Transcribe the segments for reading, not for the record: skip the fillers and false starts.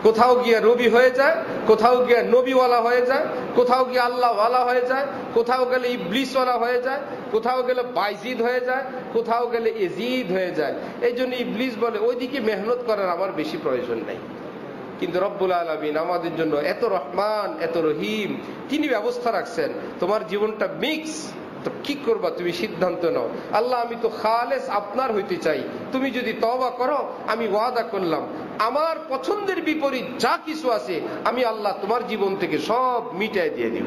কোথাও গিয়ে রবি হয়ে যায়, কোথাও গিয়ে নবীওয়ালা হয়ে যায়, কোথাও গিয়ে আল্লাহওয়ালা হয়ে যায়, কোথাও গেলে ইবলিসওয়ালা হয়ে যায়, কোথাও গেলে বাইজিদ হয়ে যায়, কোথাও গেলে এজিদ হয়ে যায়। এই জন্য ইবলিস বলে ওইদিকে মেহনত করার আমার বেশি প্রয়োজন নেই। কিন্তু রব্বুল আলামিন আমাদের জন্য এত রহমান, এত রহিম, তিনি ব্যবস্থা রাখছেন। তোমার জীবনটা মিক্স, তো কি করবা তুমি সিদ্ধান্ত নাও। আল্লাহ আমি তো খালেস আপনার হইতে চাই, তুমি যদি তওবা করো আমি ওয়াদা করলাম আমার পছন্দের বিপরীত যা কিছু আছে আমি আল্লাহ তোমার জীবন থেকে সব মিটাই দিয়ে দিব।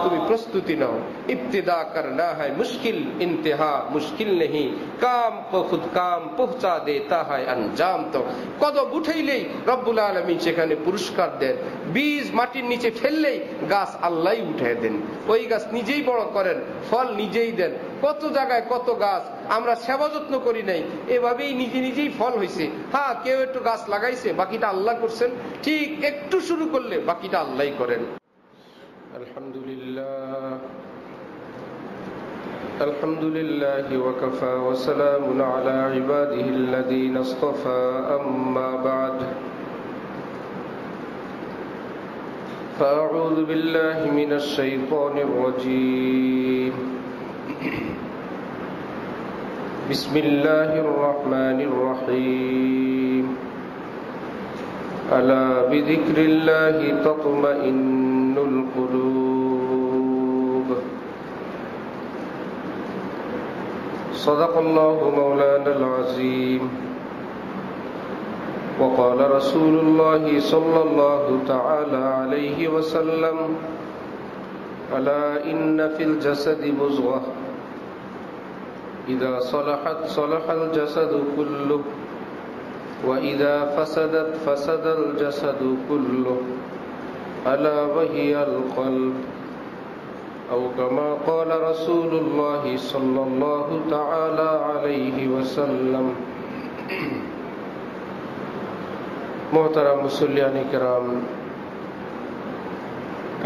তুমি প্রস্তুতি নাও। ইবতিদা করনা হ্যায় মুশকিল, ইন্তেহা মুশকিল নেই, কাম কো খুদ কাম পৌঁছা দেতা হ্যায় আঞ্জাম। তো কদম উঠাইলেই রব্বুল আলামিন সেখানে পুরস্কার দেন। বীজ মাটির নিচে ফেললেই গাছ আল্লাহই উঠায় দেন। ওই গাছ নিজেই বড় করেন, ফল নিজেই দেন। কত জায়গায় কত গাছ আমরা সেবা যত্ন করি নাই, এভাবেই নিজে নিজেই ফল হয়েছে। হ্যাঁ, কেউ একটু গাছ লাগাইছে, বাকিটা আল্লাহ করছেন। ঠিক একটু শুরু করলে বাকিটা আল্লাহই করেন। আলহামদুলিল্লাহ, আলহামদুলিল্লাহি ওয়া কাফা ওয়া সালামুন আলা ইবাদিহিল্লাযীনা ইসতাফা, আম্মা বা'দ। ফাআউযু বিল্লাহি মিনাশ শাইতানির রাজীম। বিসমিল্লাহির রহমানির রহিম। আলা বিযিকরিল্লাহি তাতমাইন্নুল কুলুব। সাদাকাল্লাহু মাওলানাল আযীম। وقال رسول الله صلى الله تعالى عليه وسلم: ألا إن في الجسد مضغة إذا صلحت صلح الجسد كله وإذا فسدت فسد الجسد كله ألا وهي القلب أو كما قال رسول الله صلى الله تعالى عليه وسلم। মোহতারাম মুসল্লিয়ানে কেরাম,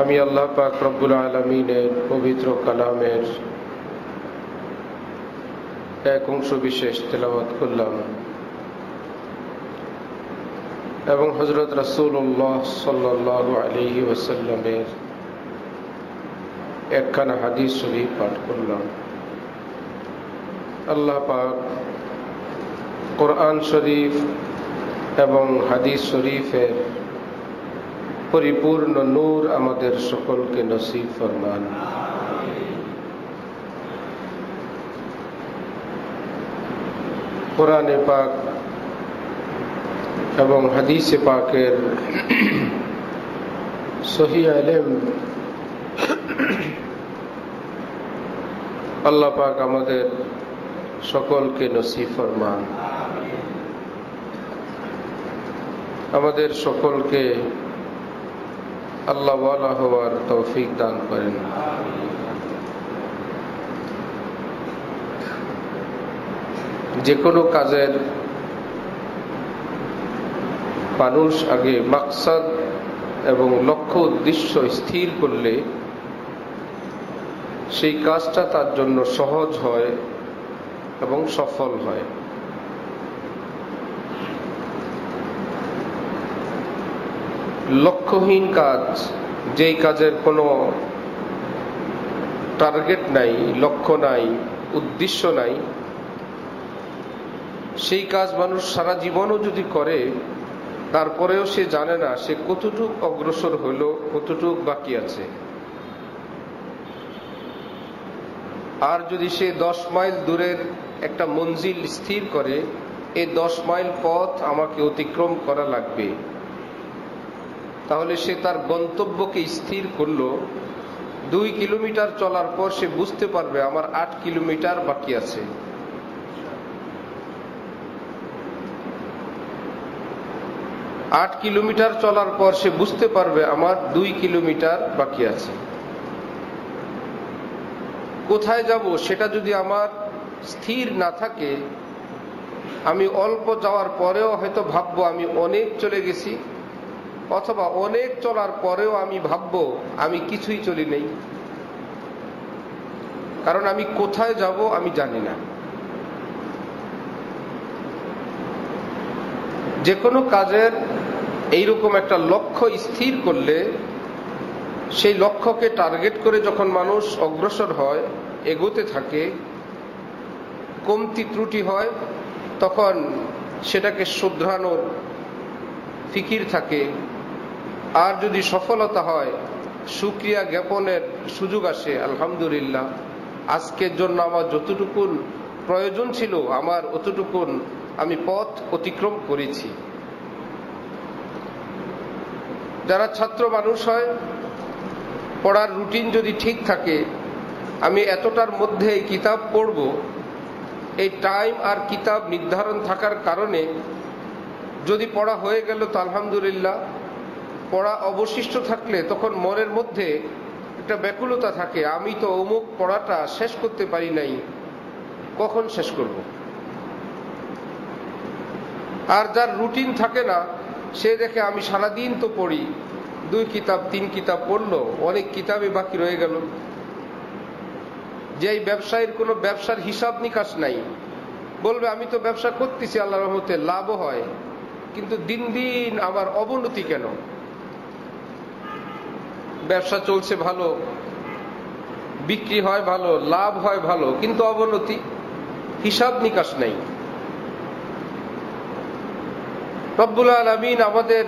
আমি আল্লাহ পাক রব্বুল আলামিনের পবিত্র কালামের এক অংশ বিশেষ তেলাওয়াত করলাম এবং হযরত রাসূলুল্লাহ সাল্লাল্লাহু আলাইহি ওয়াসাল্লামের একখানা হাদিস শরীফ পাঠ করলাম। আল্লাহ পাক কোরআন শরীফ এবং হাদিস শরীফের পরিপূর্ণ নূর আমাদের সকলকে নসিব ফরমান। কোরআনে পাক এবং হাদিসে পাকের সহিহ ইলম আল্লাহ পাক আমাদের সকলকে নসিব ফরমান। আমাদের সকলকে আল্লাহ ওয়ালা হওয়ার তৌফিক দান করেন। যে কোনো কাজের মানুষ আগে মাকসাদ এবং লক্ষ্য উদ্দেশ্য স্থির করলে সেই কাজটা তার জন্য সহজ হয় এবং সফল হয়। লক্ষ্যহীন কাজ, যেই কাজের কোনো টার্গেট নাই, লক্ষ্য নাই, উদ্দেশ্য নাই, সেই কাজ মানুষ সারা জীবনও যদি করে তারপরেও সে জানে না সে কতটুক অগ্রসর হইল, কতটুক বাকি আছে। আর যদি সে 10 মাইল দূরের একটা মঞ্জিল স্থির করে, এই 10 মাইল পথ আমাকে অতিক্রম করা লাগবে, তাহলে সে তার গন্তব্যকে স্থির করলো। 2 কিলোমিটার চলার পর সে বুঝতে পারবে আমার 8 কিলোমিটার বাকি আছে। আট কিলোমিটার চলার পর সে বুঝতে পারবে আমার 2 কিলোমিটার বাকি আছে। কোথায় যাব সেটা যদি আমার স্থির না থাকে, আমি অল্প যাওয়ার পরেও হয়তো ভাববো আমি অনেক চলে গেছি, অথবা অনেক চলার পরেও আমি ভাববো আমি কিছুই চলি নেই, কারণ আমি কোথায় যাব আমি জানি না। যে কোনো কাজের এইরকম একটা লক্ষ্য স্থির করলে, সেই লক্ষ্যকে টার্গেট করে যখন মানুষ অগ্রসর হয়, এগোতে থাকে, কমতি ত্রুটি হয়, তখন সেটাকে শুধরানোর ফিকির থাকে। আর যদি সফলতা হয়, শুকরিয়া জ্ঞাপনের সুযোগ আসে, আলহামদুলিল্লাহ, আজকের জন্য আমার যতটুকুন প্রয়োজন ছিল আমার অতটুকুন আমি পথ অতিক্রম করেছি। যারা ছাত্র মানুষ হয়, পড়ার রুটিন যদি ঠিক থাকে, আমি এতটার মধ্যে কিতাব পড়ব, এই টাইম আর কিতাব নির্ধারণ থাকার কারণে যদি পড়া হয়ে গেল তো আলহামদুলিল্লাহ, পড়া অবশিষ্ট থাকলে তখন মনের মধ্যে একটা ব্যাকুলতা থাকে, আমি তো অমুক পড়াটা শেষ করতে পারি নাই, কখন শেষ করব। আর যার রুটিন থাকে না, সে দেখে আমি সারাদিন তো পড়ি, 2 কিতাব 3 কিতাব পড়লো, অনেক কিতাবে বাকি রয়ে গেল। যে ব্যবসায়ীর কোনো ব্যবসার হিসাব নিকাশ নাই, বলবে আমি তো ব্যবসা করতেছি আল্লাহর রহমতে, লাভও হয়, কিন্তু দিন দিন আমার অবনতি কেন? ব্যবসা চলছে ভালো, বিক্রি হয় ভালো, লাভ হয় ভালো, কিন্তু অবনতি, হিসাব নিকাশ নাই। রব্বুল আলামিন আমাদের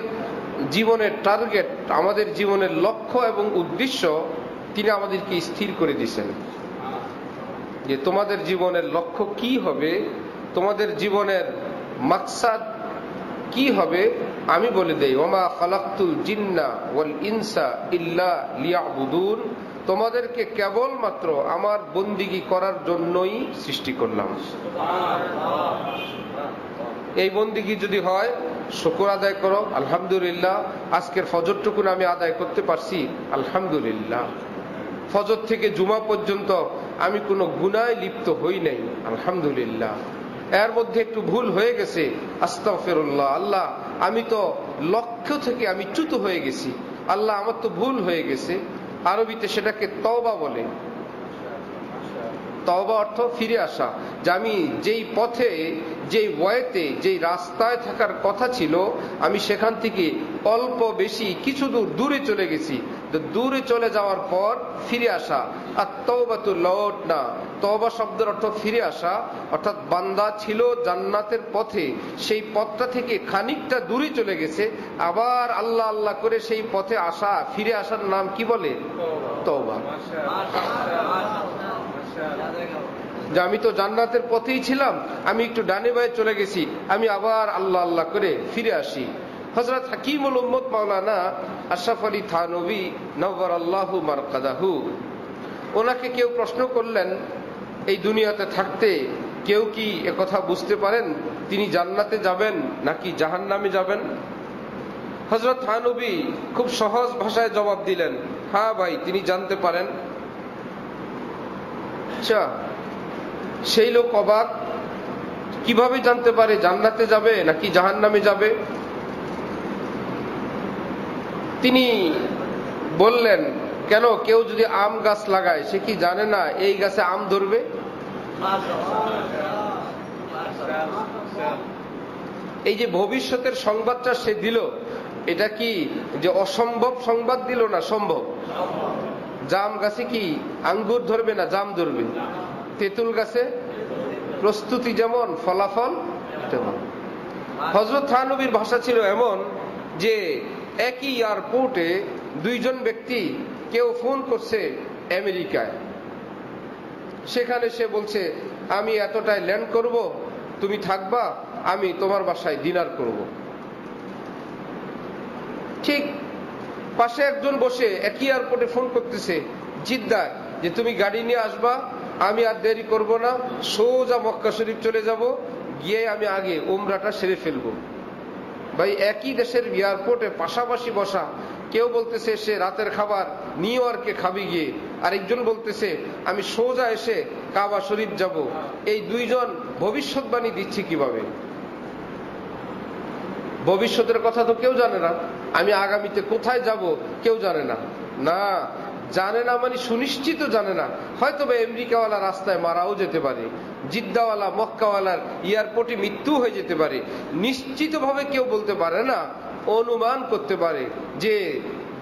জীবনের টার্গেট, আমাদের জীবনের লক্ষ্য এবং উদ্দেশ্য তিনি আমাদেরকে স্থির করে দিয়েছেন যে তোমাদের জীবনের লক্ষ্য কি হবে, তোমাদের জীবনের মাকসাদ কি হবে। আমি বলে দেই, ওমা খালাকতুল জিন্না ওয়াল ইনসা ইল্লা লিয়াবুদুন, তোমাদেরকে কেবলমাত্র আমার বন্দিগি করার জন্যই সৃষ্টি করলাম। এই বন্দিগি যদি হয়, শুকর আদায় করো, আলহামদুলিল্লাহ। আজকের ফজরটুকুন আমি আদায় করতে পারছি, আলহামদুলিল্লাহ। ফজর থেকে জুমা পর্যন্ত আমি কোনো গুনায় লিপ্ত হই নাই, আলহামদুলিল্লাহ। এর মধ্যে একটু ভুল হয়ে গেছে, আস্তাগফিরুল্লাহ, আল্লাহ আমি তো লক্ষ্য থেকে আমি চ্যুত হয়ে গেছি, আল্লাহ আমার তো ভুল হয়ে গেছে। আরবিতে সেটাকে তওবা বলে। তওবা অর্থ ফিরে আসা, যে আমি যেই পথে, যেই ওয়েতে, যেই রাস্তায় থাকার কথা ছিল, আমি সেখান থেকে অল্প বেশি কিছু দূরে চলে গেছি। দূরে চলে যাওয়ার পর ফিরে আসা। আর তওবাতু লৌট না, তওবা শব্দের অর্থ ফিরে আসা, অর্থাৎ বান্দা ছিল জান্নাতের পথে, সেই পথটা থেকে খানিকটা দূরে চলে গেছে, আবার আল্লাহ আল্লাহ করে সেই পথে আসা, ফিরে আসার নাম কি বলে? তওবা। যে আমি তো জান্নাতের পথেই ছিলাম, আমি একটু ডানে বায়ে চলে গেছি, আমি আবার আল্লাহ আল্লাহ করে ফিরে আসি। হযরত হাকিমুল উম্মত মাওলানা আশরাফ আলী থানভী নওয়ারাল্লাহু মারকাদাহু, ওনাকে কেউ প্রশ্ন করলেন, এই দুনিয়াতে থাকতে কেউ কি একথা বুঝতে পারেন তিনি জান্নাতে যাবেন নাকি জাহান্নামে যাবেন? হযরত থানভী খুব সহজ ভাষায় জবাব দিলেন, হ্যাঁ ভাই, তিনি জানতে পারেন। আচ্ছা, সেই লোক অবাক, কিভাবে জানতে পারে জান্নাতে যাবে নাকি জাহান্নামে যাবে? তিনি বললেন, কেন, কেউ যদি আম গাছ লাগায় সে কি জানে না এই গাছে আম ধরবে? এই যে ভবিষ্যতের সংবাদটা সে দিল, এটা কি যে অসম্ভব সংবাদ দিল না সম্ভব? জাম গাছে কি আঙ্গুর ধরবে না জাম ধরবে? তেঁতুল গাছে প্রস্তুতি যেমন ফলাফল তেমন। হযরত থানভীর ভাষা ছিল এমন যে একই এয়ারপোর্টে 2 জন ব্যক্তি, কেউ ফোন করছে আমেরিকায়, সেখানে সে বলছে আমি এতটায় ল্যান্ড করব, তুমি থাকবা, আমি তোমার বাসায় ডিনার করব। ঠিক পাশে একজন বসে একই এয়ারপোর্টে ফোন করতেছে জিদ্দায়, যে তুমি গাড়ি নিয়ে আসবা, আমি আর দেরি করব না, সোজা মক্কা শরীফ চলে যাব, গিয়ে আমি আগে উমরাটা সেরে ফেলবো। ভাই, একই দেশের এয়ারপোর্টে পাশাপাশি বসা, কেউ বলতেছে সে রাতের খাবার নিউ ইয়র্কে খাবি গিয়ে, আরেকজন বলতেছে আমি সোজা এসে কাবা শরীফ যাব। এই 2 জন ভবিষ্যৎবাণী দিচ্ছে কিভাবে? ভবিষ্যতের কথা তো কেউ জানে না, আমি আগামীতে কোথায় যাব কেউ জানে না। না, জানে না মানে সুনিশ্চিত জানে না। হয়তো বা আমেরিকাওয়ালা রাস্তায় মারাও যেতে পারে, জিদ্দাওয়ালা মক্কাওয়ালার এয়ারপোর্টে মৃত্যু হয়ে যেতে পারে। নিশ্চিতভাবে কেউ বলতে পারে না অনুমান করতে পারে যে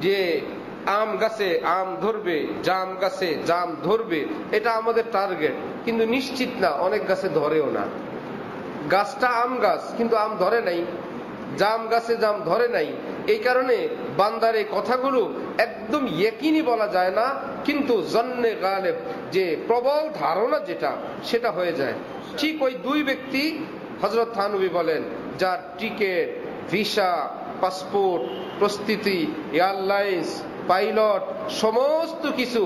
যে আম গাছে আম ধরবে, জাম গাছে জাম ধরবে, এটা আমাদের টার্গেট, কিন্তু নিশ্চিত না, অনেক গাছে ধরেও না। গাছটা আম গাছ কিন্তু আম ধরে নাই, জাম গাছে জাম ধরে নাই। এই কারণে বান্দার এই কথাগুলো একদম ইয়েকিনি বলা যায় না, কিন্তু জন্নে গালেব, যে প্রবল ধারণা যেটা, সেটা হয়ে যায়। ঠিক ওই দুই ব্যক্তি, হযরত থানভী বলেন, যার টিকেট, ভিসা, পাসপোর্ট, প্রস্তুতি, এয়ারলাইন্স, পাইলট, সমস্ত কিছু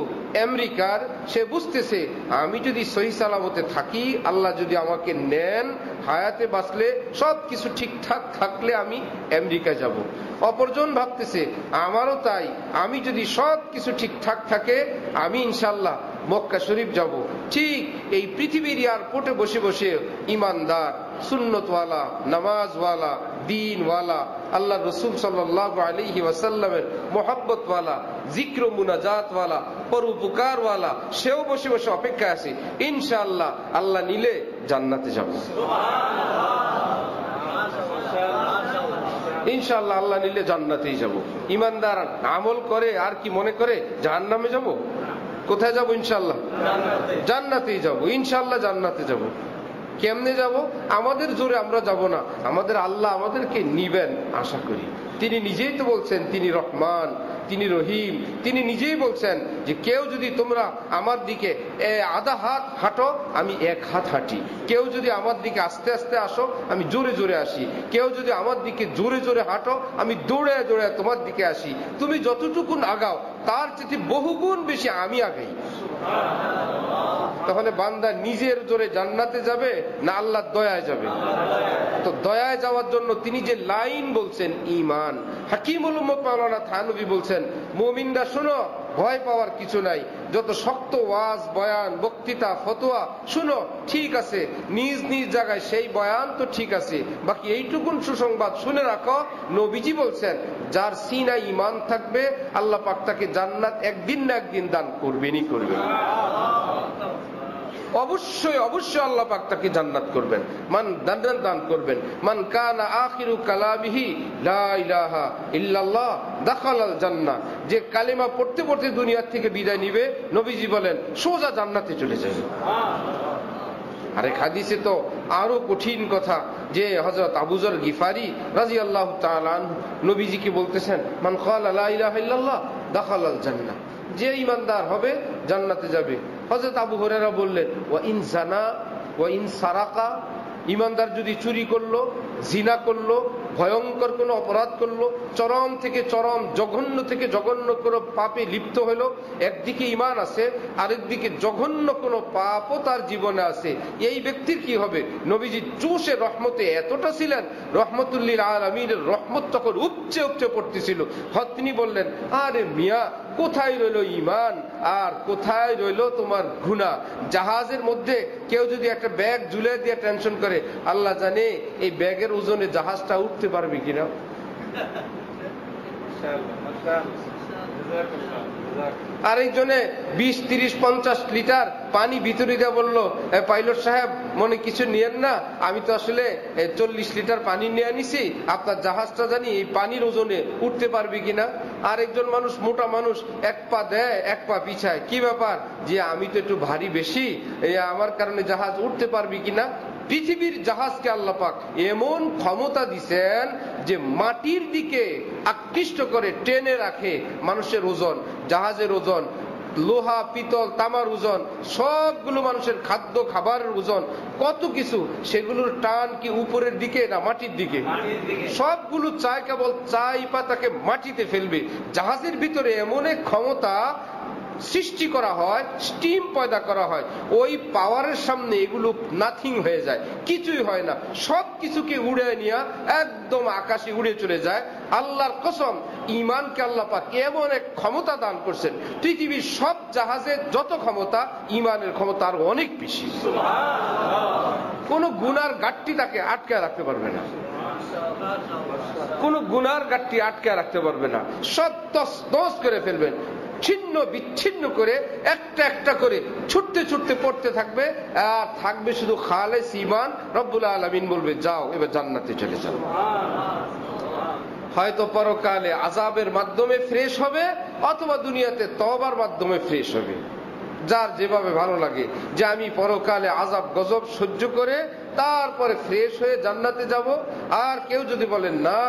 আমেরিকার, সে বুঝতেছে আমি যদি সহি সালামতে থাকি, আল্লাহ যদি আমাকে নেন, হায়াতে বাঁচলে সবকিছু ঠিকঠাক থাকলে আমি আমেরিকা যাব। অপরজন ভাবতেছে আমারও তাই, আমি যদি সবকিছু ঠিকঠাক থাকে আমি ইনশাল্লাহ মক্কা শরীফ যাব। ঠিক এই পৃথিবীর এয়ারপোর্টে বসে বসে ইমানদার, সুন্নতওয়ালা, নামাজওয়ালা, দিনওয়ালা, আল্লাহ রসুল সাল্লাল্লাহু আলাইহি ওয়াসাল্লামের মোহাব্বতওয়ালা, জিক্র মুনাজাতওয়ালা, পরোপকারওয়ালা, সেও বসে বসে অপেক্ষায় আছে, ইনশাআল্লাহ আল্লাহ নিলে জান্নাতে যাব, ইনশাআল্লাহ আল্লাহ নিলে জান্নাতেই যাব। ইমানদার আমল করে আর কি মনে করে জাহান্নামে যাব? কোথায় যাব? ইনশাআল্লাহ জান্নাতেই যাব, ইনশাআল্লাহ জান্নাতে যাব। কেমনে যাব? আমাদের জোরে আমরা যাব না, আমাদের আল্লাহ আমাদেরকে নিবেন আশা করি। তিনি নিজেই তো বলছেন তিনি রহমান, তিনি রহিম। তিনি নিজেই বলছেন যে কেউ যদি তোমরা আমার দিকে আধা হাত হাঁটো, আমি এক হাত হাঁটি। কেউ যদি আমার দিকে আস্তে আস্তে আসো, আমি জোরে জোরে আসি। কেউ যদি আমার দিকে জোরে জোরে হাঁটো, আমি দৌড়ে দৌড়ে তোমার দিকে আসি। তুমি যতটুকুন আগাও তার চেয়ে বহুগুণ বেশি আমি আগাই। তাহলে বান্দা নিজের জোরে জান্নাতে যাবে না আল্লাহর দয়ায় যাবে? তো দয়ায় যাওয়ার জন্য তিনি যে লাইন বলছেন, ঈমান। হাকিমুল উম্মত মাওলানা থানভী বলছেন, মুমিনরা শোনো, ভয় পাওয়ার কিছু নাই। যত শক্ত ওয়াজ, বয়ান, বক্তৃতা, ফতোয়া শুনো, ঠিক আছে, নিজ নিজ জায়গায় সেই বয়ান তো ঠিক আছে, বাকি এইটুকুন সুসংবাদ শুনে রাখো, নবীজি বলছেন যার সিনায় ঈমান থাকবে আল্লাহ পাক তাকে জান্নাত একদিন না একদিন দান করবেনই করবেন। অবশ্যই অবশ্যই আল্লাহ পাক তাকে জান্নাত করবেন, মান দান করবেন। মান কানা আখিরু কালামিহি লা ইলাহা ইল্লাল্লাহ দাখালাল জান্নাহ। যে কালিমা পড়তে পড়তে দুনিয়া থেকে বিদায় নিবে, নবীজি বলেন সোজা জান্নাতে চলে যাবে। আরেক হাদিসে তো আরো কঠিন কথা, যে হযরত আবু যর গিফারি রাদিয়াল্লাহু তাআলা আনহু নবীজিকে বলতেছেন, মান ক্বালা লা ইলাহা ইল্লাল্লাহ দাখালাল জান্নাহ, যে ঈমানদার হবে জান্নাতে যাবে। হযরত আবু হুরায়রা বললেন, ওয়া ইন জানা ওয়া ইন সারাকা, ঈমানদার যদি চুরি করলো, জিনা করলো, ভয়ঙ্কর কোনো অপরাধ করলো, চরম থেকে চরম, জঘন্য থেকে জঘন্য কোনো পাপে লিপ্ত হলো, একদিকে ঈমান আছে আরেকদিকে জঘন্য কোনো পাপও তার জীবনে আছে, এই ব্যক্তির কি হবে? নবীজি জোশে রহমতে এতটা ছিলেন, রহমতুল্লিল আলামিনের রহমত তখন উপচে উপচে পড়তেছিল। তিনি বললেন, আরে মিয়া, কোথায় রইল ঈমান আর কোথায় রইল তোমার গুনাহ? জাহাজের মধ্যে কেউ যদি একটা ব্যাগ ঝুলে দিয়ে টেনশন করে, আল্লাহ জানে এই ব্যাগের ওজনে জাহাজটা উঠতে পারবে কিনা। আরেকজনে 20, 30, 50 লিটার পানি ভিতরে দিয়ে বললো, পাইলট সাহেব মনে কিছু নিয়েন না, আমি তো আসলে 40 লিটার পানি নিয়ে নিছি, আপনার জাহাজটা জানি এই পানির ওজনে উঠতে পারবে কিনা। আরেকজন মানুষ, মোটা মানুষ, এক পা দেয় এক পা পিছায়, কি ব্যাপার? যে আমি তো একটু ভারী বেশি, আমার কারণে জাহাজ উঠতে পারবে কিনা। পৃথিবীর জাহাজকে আল্লাহ পাক এমন ক্ষমতা দিছেন যে মাটির দিকে আকৃষ্ট করে টেনে রাখে মানুষের ওজন, জাহাজের ওজন, লোহা, পিতল, তামার ওজন, সবগুলো মানুষের খাদ্য খাবারের ওজন, কত কিছু, সেগুলোর টান কি উপরের দিকে না মাটির দিকে? সবগুলো চায় কেবল চাই পাতাকে মাটিতে ফেলবে। জাহাজের ভিতরে এমন এক ক্ষমতা সৃষ্টি করা হয়, স্টিম পয়দা করা হয়, ওই পাওয়ারের সামনে এগুলো নাথিং হয়ে যায়, কিছুই হয় না, সব কিছুকে উড়ে নিয়ে একদম আকাশে উড়ে চলে যায়। আল্লাহর কসম, ঈমানকে আল্লাহ পাক এমন এক ক্ষমতা দান করছেন, পৃথিবীর সব জাহাজের যত ক্ষমতা, ঈমানের ক্ষমতা আর অনেক বেশি। কোন গুনার গাট্টি তাকে আটকে রাখতে পারবে না, কোন গুনার গাট্টি আটকে রাখতে পারবে না, সব তছনছ করে ফেলবেন, ছিন্ন বিচ্ছিন্ন করে একটা একটা করে ছুটতে ছুটতে পড়তে থাকবে, আর থাকবে শুধু খালেস ঈমান। রব্বুল আলামিন বলবে, যাও এবার জান্নাতে চলে যাও। হয়তো পরকালে আযাবের মাধ্যমে ফ্রেশ হবে অথবা দুনিয়াতে তওবার মাধ্যমে ফ্রেশ হবে, যার যেভাবে ভালো লাগে। যে আমি পরকালে আযাব গজব সহ্য করে তারপরে ফ্রেশ হয়ে জান্নাতে যাব। আর কেউ যদি বলেন না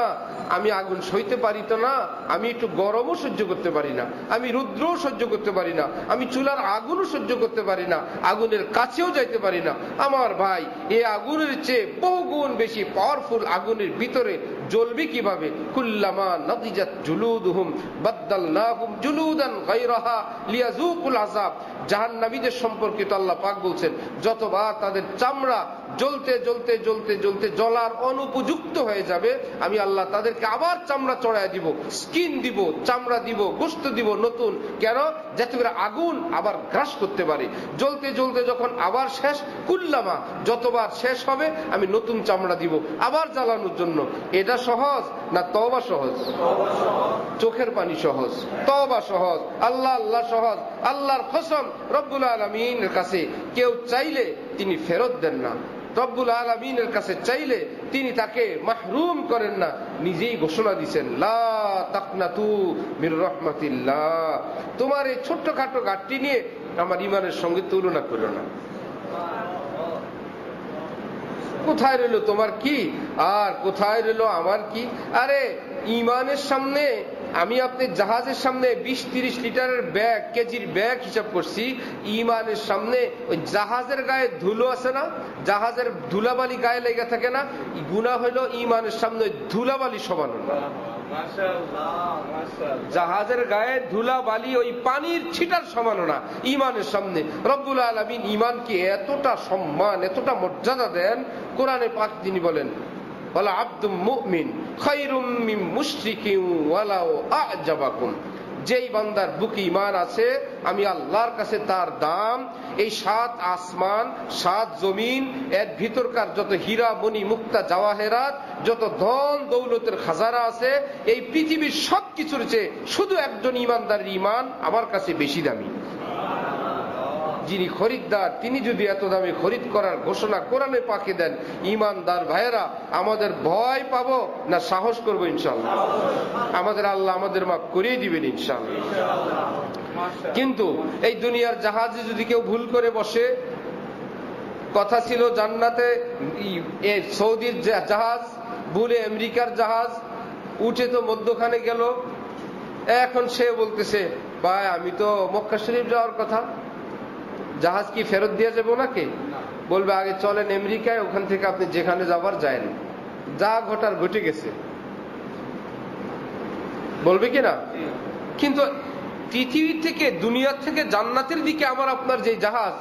আমি আগুন সইতে পারি তো না, আমি একটু গরমও সহ্য করতে পারি না, আমি রুদ্রও সহ্য করতে পারি না, আমি চুলার আগুনও সহ্য করতে পারি না, আগুনের কাছেও যাইতে পারি না, আমার ভাই এই আগুনের চেয়ে বহুগুণ বেশি পাওয়ারফুল আগুনের ভিতরে জ্বলবে কিভাবে? কুল্লামা নাদিজাত জুলুদুহুম বাদদালনাহুম জুলুদান গায়রাহা লিয়াযুকুল আযাব। জাহান্নামীদের সম্পর্কিত আল্লাহ পাক বলছেন, যতবার তাদের চামড়া জ্বলতে জ্বলতে জ্বলতে জ্বলতে জ্বলার অনুপযুক্ত হয়ে যাবে, আমি আল্লাহ তাদেরকে আবার চামড়া চড়ায় দিব, স্কিন দিব, চামড়া দিব, গোশত দিব নতুন। কেন? যাতে করে আগুন আবার গ্রাস করতে পারে। জ্বলতে জ্বলতে যখন আবার শেষ, কুল্লামা যতবার শেষ হবে আমি নতুন চামড়া দিব আবার জ্বালানোর জন্য। এটা সহজ না তওবা সহজ? চোখের পানি সহজ, তওবা সহজ, আল্লাহ আল্লাহ সহজ। আল্লাহর কসম, রব্বুল আলামিনের কাছে কেউ চাইলে তিনি ফেরত দেন না। রব্বুল আলামিনের কাছে চাইলে তিনি তাকে মাহরুম করেন না। নিজেই ঘোষণা দিয়েছেন, লা তাকনাতু মির রাহমাতিল্লাহ, তোমার এই ছোট্টখাটো ঘাটতি নিয়ে আমার ইমানের সঙ্গে তুলনা করো না। কোথায় রইল তোমার কি আর কোথায় রইল আমার কি? আরে ইমানের সামনে আমি আপনি জাহাজের সামনে 20-30 লিটারের ব্যাগ, কেজির ব্যাগ হিসাব করছি, ইমানের সামনে ওই জাহাজের গায়ে ধুলো আছে না, জাহাজের ধুলাবালি গায়ে লেগে থাকে না, গুনাহ হইলো ইমানের সামনে ধুলাবালি সমান। জাহাজের গায়ে ধুলা বালি ওই পানির ছিটার সমানো না ইমানের সামনে। রব্বুল আলামিন ইমানকে এতটা সম্মান, এতটা মর্যাদা দেন, কোরআনে পাক তিনি বলেন, ওয়ালা আবদুম মুমিন খায়রুম মিন মুশরিকিন ওয়ালাউ আ'জাবাকুম। যেই বান্দার বুকে ঈমান আছে আমি আল্লাহর কাছে তার দাম এই 7 আসমান 7 জমিন, এর ভিতরকার যত হীরা মণি মুক্তা জাওয়াহেরাত, যত ধন দৌলতের খাজানা আছে, এই পৃথিবীর সবকিছুর চেয়ে শুধু একজন ঈমানদারের ঈমান আমার কাছে বেশি দামি। যিনি খরিদ্দার তিনি যদি এত দামে খরিদ করার ঘোষণা কোরআনে পাকে দেন, ঈমানদার ভাইয়েরা আমাদের ভয় পাবো না সাহস করবো? ইনশাআল্লাহ আমাদের আল্লাহ আমাদের মাফ করিয়ে দিবেন ইনশাআল্লাহ। কিন্তু এই দুনিয়ার জাহাজে যদি কেউ ভুল করে বসে, কথা ছিল জান্নাতে সৌদির জাহাজ ভুলে আমেরিকার জাহাজ উঠে তো মধ্যখানে গেল, এখন সে বলতেছে ভাই আমি তো মক্কা শরীফ যাওয়ার কথা, জাহাজ কি ফেরত দিয়ে যাবো নাকি? বলবে আগে চলেন আমেরিকায়, ওখান থেকে আপনি যেখানে যাবার যায়েন, যা ঘটার ঘটে গেছে, বলবে কিনা? কিন্তু পৃথিবী থেকে দুনিয়া থেকে জান্নাতের দিকে আমার আপনার যে জাহাজ,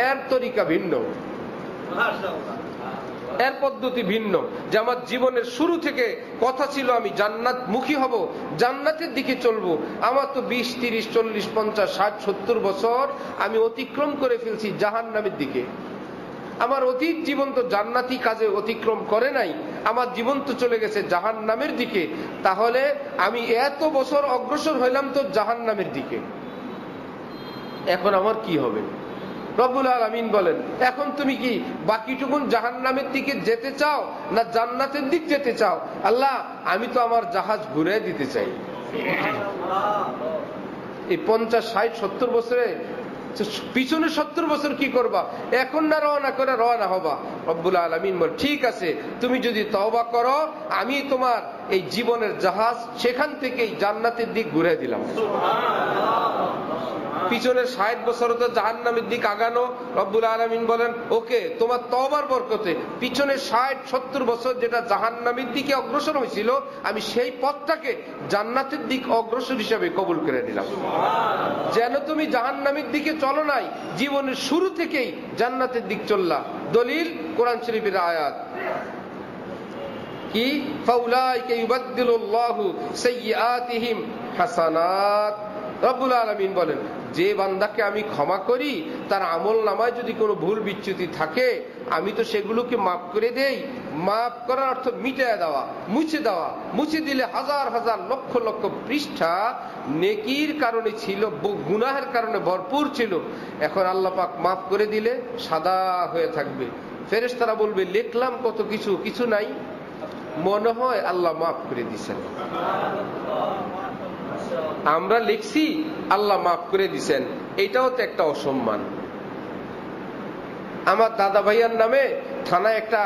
এর তরিকা ভিন্ন, এর পদ্ধতি ভিন্ন। যে আমার জীবনের শুরু থেকে কথা ছিল আমি জান্নাত মুখী হব, জান্নাতের দিকে চলবো। আমার তো 20, 30, 40, 50, 60, 70 বছর আমি অতিক্রম করে ফেলছি জাহান্নামের দিকে। আমার অতীত জীবন তো জান্নাতি কাজে অতিক্রম করে নাই, আমার জীবন তো চলে গেছে জাহান্নামের দিকে। তাহলে আমি এত বছর অগ্রসর হইলাম তো জাহান্নামের দিকে, এখন আমার কি হবে? রব্বুল আলামিন বলেন, এখন তুমি কি বাকিটুকুন জাহান্নামের দিকে যেতে চাও না জান্নাতের দিক যেতে চাও? আল্লাহ আমি তো আমার জাহাজ ঘুরে দিতে চাই। এই 50, 60, 70 বছরে পিছনে 70 বছর কি করবা? এখন না রওনা করে রওনা হবা? রব্বুল আলামিন বলেন, ঠিক আছে তুমি যদি তওবা করো আমি তোমার এই জীবনের জাহাজ সেখান থেকেই জান্নাতের দিক ঘুরে দিলাম। পিছনের 60 বছর তো জাহান্নামের দিক আগানো, রব্বুল আলামিন বলেন ওকে তোমার তওবার বরকতে পিছনের 60-70 বছর যেটা জাহান্নামের দিকে অগ্রসর হয়েছিল আমি সেই পথটাকে জান্নাতের দিক অগ্রসর হিসাবে কবুল করে নিলাম। যেন তুমি জাহান্নামের দিকে চলো নাই, জীবনের শুরু থেকেই জান্নাতের দিক চললা। দলিল কোরআন শরীফের আয়াত কি, ফাউলাইকা ইউবাদদিলুল্লাহু সাইয়্যাতিহিম হাসানাত। রব্বুল আলামিন বলেন যে বান্দাকে আমি ক্ষমা করি তার আমল নামায় যদি কোনো ভুল বিচ্যুতি থাকে আমি তো সেগুলোকে মাফ করে দেই। মাফ করার অর্থ মিটিয়ে দেওয়া, মুছে দেওয়া। মুছে দিলে হাজার হাজার লক্ষ লক্ষ পৃষ্ঠা নেকির কারণে ছিল, গুনাহের কারণে ভরপুর ছিল, এখন আল্লাহ পাক মাফ করে দিলে সাদা হয়ে থাকবে। ফেরেশতারা বলবে লিখলাম কত কিছু, কিছু নাই। মনে হয় আল্লাহ মাফ করে দিছেন। আমরা লিখছি আল্লাহ মাফ করে দিছেন, এটাও তো একটা অসম্মান। আমার দাদা ভাইয়ার নামে থানায় একটা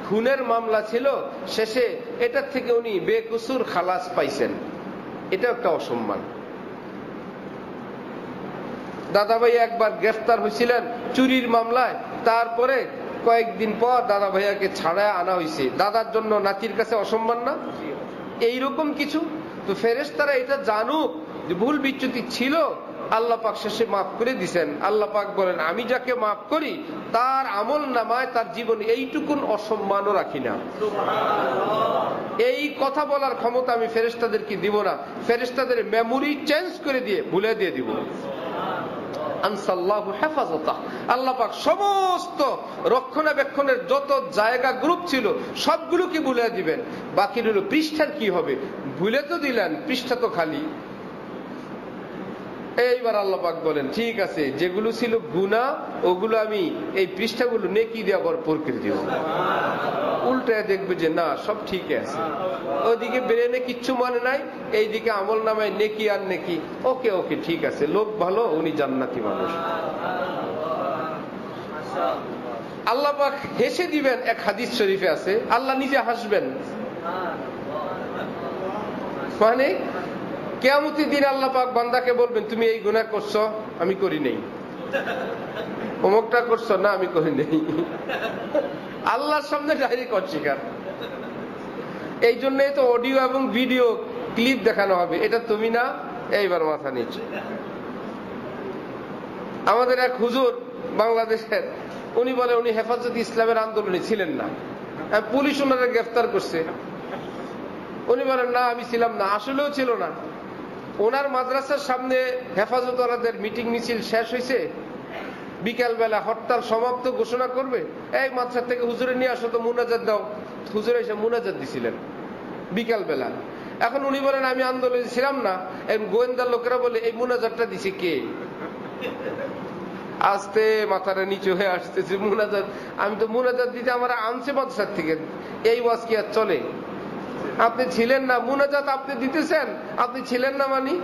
খুনের মামলা ছিল, শেষে এটার থেকে উনি বেকসুর খালাস পাইছেন, এটা একটা অসম্মান। দাদা ভাইয়া একবার গ্রেফতার হয়েছিলেন চুরির মামলায়, তারপরে কয়েকদিন পর দাদা ভাইয়াকে ছাড়ায় আনা হয়েছে। দাদার জন্য নাতির কাছে অসম্মান না? এইরকম কিছু তো ফেরেশতারা এটা জানুক যে ভুল বিচ্যুতি ছিল, আল্লাহ পাক শেষে মাফ করে দিছেন। আল্লাহ পাক বলেন আমি যাকে মাফ করি তার আমল নামায় তার জীবনে এইটুকুন অসম্মানও রাখি না। এই কথা বলার ক্ষমতা আমি ফেরেশতাদেরকে দিব না, ফেরেশতাদের মেমোরি চেঞ্জ করে দিয়ে ভুলে দিয়ে দিব। আনসাল্লাহু হেফাজতা, আল্লাহ পাক সমস্ত রক্ষণাবেক্ষণের যত জায়গা গ্রুপ ছিল সবগুলোকে ভুলে দিবেন। বাকি রইল পৃষ্ঠার কি হবে, ভুলে তো দিলেন, পৃষ্ঠা তো খালি। এইবার আল্লাহ পাক বলেন ঠিক আছে, যেগুলো ছিল গুনাহ ওগুলো আমি এই পৃষ্ঠাগুলো নেকি দিয়ে ভরপুর করে দিব। উল্টায় দেখবে যে না সব ঠিক আছে, ওইদিকে ব্রেনে কিচ্ছু মনে নাই, এইদিকে আমল নামায় নেকি আর নেকি, ওকে ওকে ঠিক আছে, লোক ভালো, উনি জান্নাতি মানুষ। আল্লাহ পাক হেসে দিবেন, এক হাদিস শরীফে আছে আল্লাহ নিজে হাসবেন। মানে কিয়ামতের দিন আল্লাহ পাক বান্দাকে বলবেন তুমি এই গুনাহ করছো, আমি করি নাই। অমুকটা করছো, না আমি করি নাই। আল্লাহর সামনে ডাইরেক্ট অস্বীকার। এই জন্যই তো অডিও এবং ভিডিও ক্লিপ দেখানো হবে, এটা তুমি না, এইবার মাথা নিচে। আমাদের এক হুজুর বাংলাদেশের, উনি বলে উনি হেফাজত ইসলামের আন্দোলনে ছিলেন না, পুলিশ ওনারা গ্রেফতার করছে। উনি বলেন না আমি ছিলাম না, আসলেও ছিল না। ওনার মাদ্রাসার সামনে হেফাজত ওয়ালাদের মিটিং মিছিল শেষ হয়েছে, বিকাল বেলা হরতাল সমাপ্ত ঘোষণা করবে, এই মাদ্রাসা থেকে হুজুরে নিয়ে আসো তো মুনাজাত দাও। হুজুরে এসে মুনাজাত দিছিলেন বিকাল বেলা। এখন উনি বলেন আমি আন্দোলনে ছিলাম না, গোয়েন্দার লোকেরা বলে এই মুনাজাতটা দিছে কে? আস্তে মাথাটা নিচু হয়ে আসতেছে, মুনাজাত, আমি তো মুনাজাত দিতে আমার আনছে মাদ্রাসার থেকে, এই ওয়াজ কি আর চলে? আপনি ছিলেন না, মুনাজাত আপনি দিতেছেন, আপনি ছিলেন না মানি?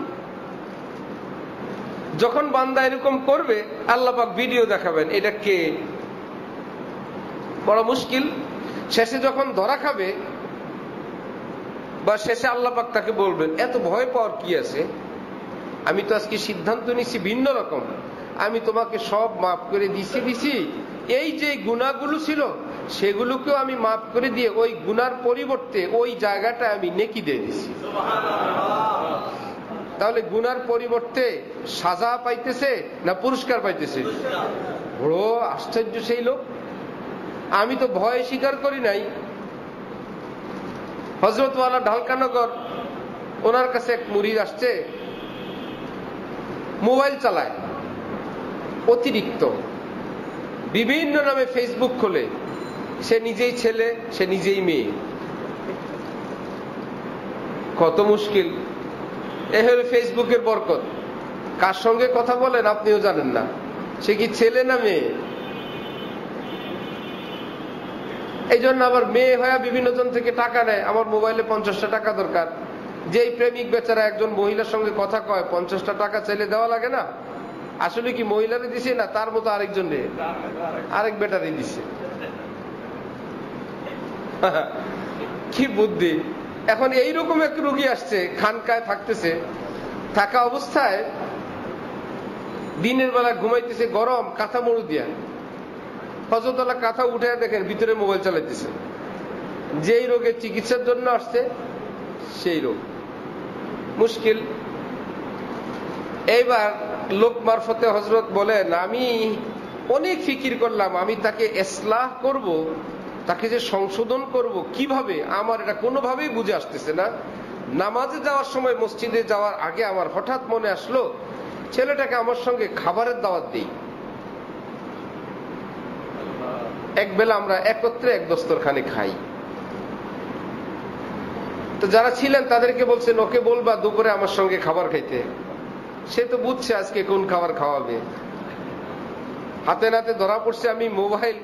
যখন বান্দা এরকম করবে আল্লাহ পাক ভিডিও দেখাবেন, এটা কে? বড় মুশকিল। শেষে যখন ধরা খাবে বা শেষে আল্লাহ পাক তাকে বলবেন এত ভয় পাওয়ার কি আছে, আমি তো আজকে সিদ্ধান্ত নিছি ভিন্ন রকম, আমি তোমাকে সব মাফ করে দিছি। এই যে গুনাহগুলো ছিল সেগুলোকেও আমি মাফ করে দিয়ে ওই গুনার পরিবর্তে ওই জায়গাটা আমি নেকি দিয়ে দিছি। তাহলে গুনার পরিবর্তে সাজা পাইতেছে না পুরস্কার পাইতেছে? বড় আশ্চর্য সেই লোক। আমি তো ভয় স্বীকার করি নাই। হযরতওয়ালা ঢালকানগর, ওনার কাছে এক মুরিদ আসছে, মোবাইল চালায় অতিরিক্ত, বিভিন্ন নামে ফেসবুক খোলে, সে নিজেই ছেলে, সে নিজেই মেয়ে। কত মুশকিল। এ হলো ফেসবুকের বরকত। কার সঙ্গে কথা বলেন আপনিও জানেন না, সে কি ছেলে না মেয়ে। এই জন্য আবার মেয়ে হয়ে বিভিন্ন জন থেকে টাকা নেয়, আমার মোবাইলে 50টা টাকা দরকার। যেই প্রেমিক বেচারা একজন মহিলার সঙ্গে কথা কয়, 50টা টাকা চাইলে দেওয়া লাগে না? আসলে কি মহিলারে দিছে না তার মতো আরেকজন আরেক বেটারে দিছে? কি বুদ্ধি। এখন এইরকম এক রোগী আসছে, খানকায় থাকতেছে, থাকা অবস্থায় দিনের বেলা ঘুমাইতেছে, গরম কাঁথা মরু দিয়া, হযরতওয়ালা কাঁথা উঠে দেখেন ভিতরে মোবাইল চালাইতেছে। যেই রোগের চিকিৎসার জন্য আসছে সেই রোগ। মুশকিল। এইবার লোক মারফতে হযরত বলেন আমি অনেক ফিকির করলাম, আমি তাকে ইসলাহ করব, তাকে যে সংশোধন করব কিভাবে, আমার এটা কোনোভাবেই বুঝে আসতেছে না। নামাজে যাওয়ার সময়, মসজিদে যাওয়ার আগে আমার হঠাৎ মনে আসলো ছেলেটাকে আমার সঙ্গে খাবারের দাওয়াত দিই, এক বেলা আমরা একত্রে এক দস্তরখানে খাই। তো যারা ছিলেন তাদেরকে বলছেন ওকে বলবা দুপুরে আমার সঙ্গে খাবার খাইতে। সে তো বুঝছে আজকে কোন খাবার খাওয়াবে। হাতে নাতে ধরা পড়ছে আমি মোবাইল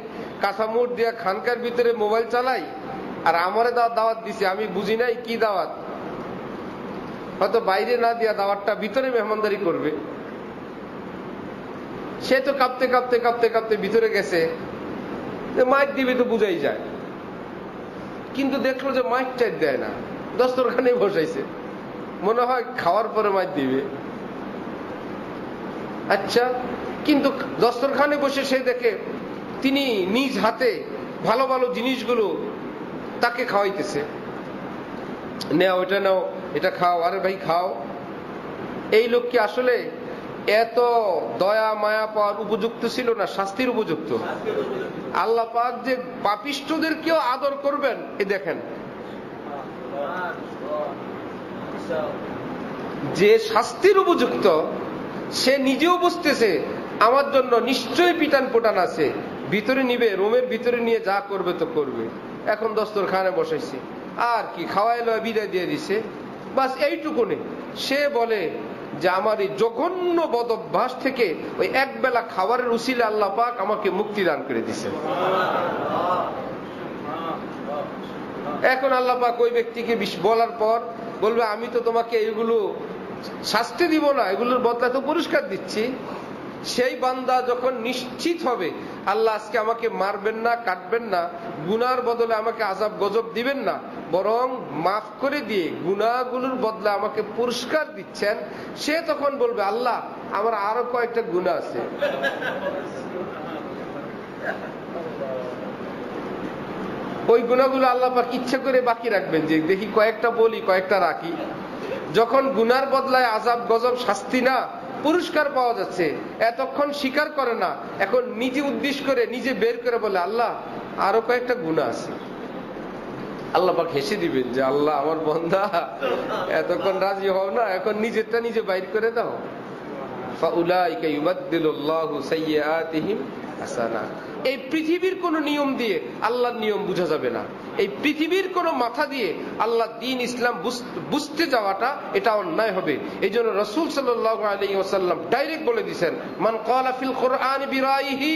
কাঁথা মুড় দিয়া খানকার ভিতরে মোবাইল চালাই, আর আমারে দাওয়াত দিছে, আমি বুঝি নাই কি দাওয়াত। হয়তো বাইরে না দিয়া দাওয়াতটা ভিতরে মেহমানদারি করবে। সে তো কাঁপতে কাঁপতে কাঁপতে কাঁপতে ভিতরে গেছে, মাইক দিবে তো বুঝাই যায়, কিন্তু দেখলো যে মাইক টাইট দেয় না, দস্তরখানে বসাইছে, মনে হয় খাওয়ার পরে মাইক দিবে। আচ্ছা, কিন্তু দস্তরখানে বসে সে দেখে তিনি নিজ হাতে ভালো ভালো জিনিসগুলো তাকে খাওয়াইতেছে, নেও এটা নাও, এটা খাও, আরে ভাই খাও। এই লোক কি আসলে এত দয়া মায়া পাওয়ার উপযুক্ত ছিল না শাস্তির উপযুক্ত? আল্লাহ পাক যে পাপিষ্ঠদেরকেও আদর করবেন, এ দেখেন, যে শাস্তির উপযুক্ত সে নিজেও বুঝতেছে আমার জন্য নিশ্চয়ই পিটান পোটান আছে, ভিতরে নিবে, রুমের ভিতরে নিয়ে যা করবে তো করবে। এখন দস্তরখানে বসাইছে, আর কি খাওয়াইলো, বিদায় দিয়ে দিছে, বাস এইটুকুনে। সে বলে যে আমার এই জঘন্য বদভ্যাস থেকে ওই এক বেলা খাবারের উসিলে আল্লাহ পাক আমাকে মুক্তি দান করে দিছে। এখন আল্লাহ পাক ওই ব্যক্তিকে বলার পর বলবে, আমি তো তোমাকে এগুলো শাস্তি দিব না, এগুলোর বদলা তো পুরস্কার দিচ্ছি। সেই বান্দা যখন নিশ্চিত হবে আল্লাহ আজকে আমাকে মারবেন না, কাটবেন না, গুনার বদলে আমাকে আযাব গজব দিবেন না, বরং মাফ করে দিয়ে গুনাহগুলোর বদলে আমাকে পুরস্কার দিচ্ছেন, সে তখন বলবে, আল্লাহ আমার আরো কয়েকটা গুনাহ আছে। ওই গুনাহগুলো আল্লাহ পাক ইচ্ছা করে বাকি রাখবেন, যে দেখি কয়েকটা বলি, কয়েকটা রাখি। যখন গুনার বদলায় আযাব গজব শাস্তি না, পুরস্কার পাওয়া যাচ্ছে, এতক্ষণ স্বীকার করে না, এখন নিজে উদ্দেশ্য করে নিজে বের করে বলে, আল্লাহ আরো কয়েকটা গুনাহ আছে। আল্লাহ পাক হেসে দিবেন যে, আল্লাহ আমার বান্দা এতক্ষণ রাজি হও না, এখন নিজেরটা নিজে বাইর করে দাও। ফাউলাইকা ইউবাদদিলুল্লাহু সাইয়্যাতিহিম হাসানাত। এই পৃথিবীর কোন নিয়ম দিয়ে আল্লাহর নিয়ম বোঝা যাবে না, এই পৃথিবীর কোন মাথা দিয়ে আল্লাহ দ্বীন ইসলাম বুঝতে যাওয়াটা এটা অন্যায় হবে। এই জন্য রাসূল সাল্লাল্লাহু আলাইহি ওয়াসাল্লাম ডাইরেক্ট বলে দিয়েছেন, মান ক্বালা ফিল কুরআনি বিরাইহি,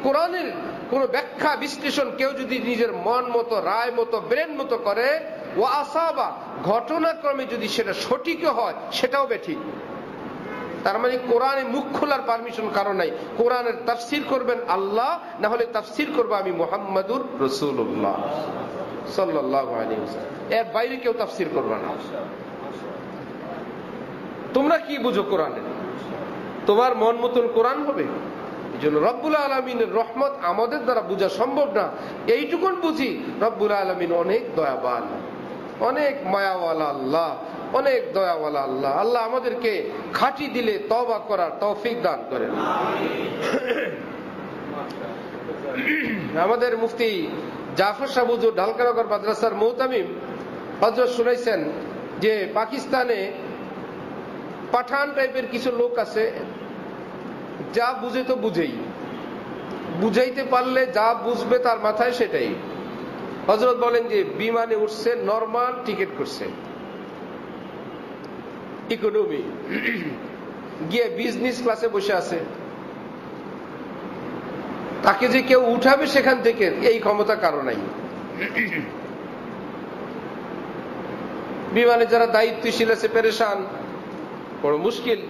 কোরআনের কোন ব্যাখ্যা বিশ্লেষণ কেউ যদি নিজের মন মতো, রায় মতো, ব্রেন মতো করে, ওয়া আসাবা, ঘটনাক্রমে যদি সেটা সঠিক হয়, সেটাও বেঠিক। তার মানে কোরআনে মুখ খোলার পারমিশন কারো নাই। কোরআনের তাফসীর করবেন আল্লাহ, না হলে তাফসীর করব আমি মুহাম্মাদুর রাসূলুল্লাহ সাল্লাল্লাহু আলাইহি ওয়াসাল্লাম, এর বাইরে কেউ তাফসীর করবে না। তোমরা কি বুঝো কোরআনে? তোমার মন মতন কোরআন হবে? এই জন্য রব্বুল আলামিনের রহমত আমাদের দ্বারা বোঝা সম্ভব না। এইটুকুন বুঝি রব্বুল আলামিন অনেক দয়াবান, অনেক মায়াওয়ালা আল্লাহ, অনেক দয়াওয়ালা আল্লাহ। আল্লাহ আমাদেরকে খাঁটি দিলে তওবা করার তৌফিক দান করেন। আমাদের মুফতি জাফর সাহেব হুজুর ঢালকানগর মাদ্রাসার মুহতামিম হযরত শুনাইছেন যে পাকিস্তানে পাঠান টাইপের কিছু লোক আছে, যা বুঝে তো বুঝেই, বুঝাইতে পারলে যা বুঝবে তার মাথায় সেটাই। হযরত বলেন যে বিমানে উঠছে, নরমাল টিকিট করছে, ইকোনমি, গিয়ে বিজনেস ক্লাসে বসে আছে, তাকে যে কেউ উঠাবে সেখান থেকে এই ক্ষমতা কারো নাই। বিমানে যারা দায়িত্বশীল আছে পেরেশান, বড় মুশকিল।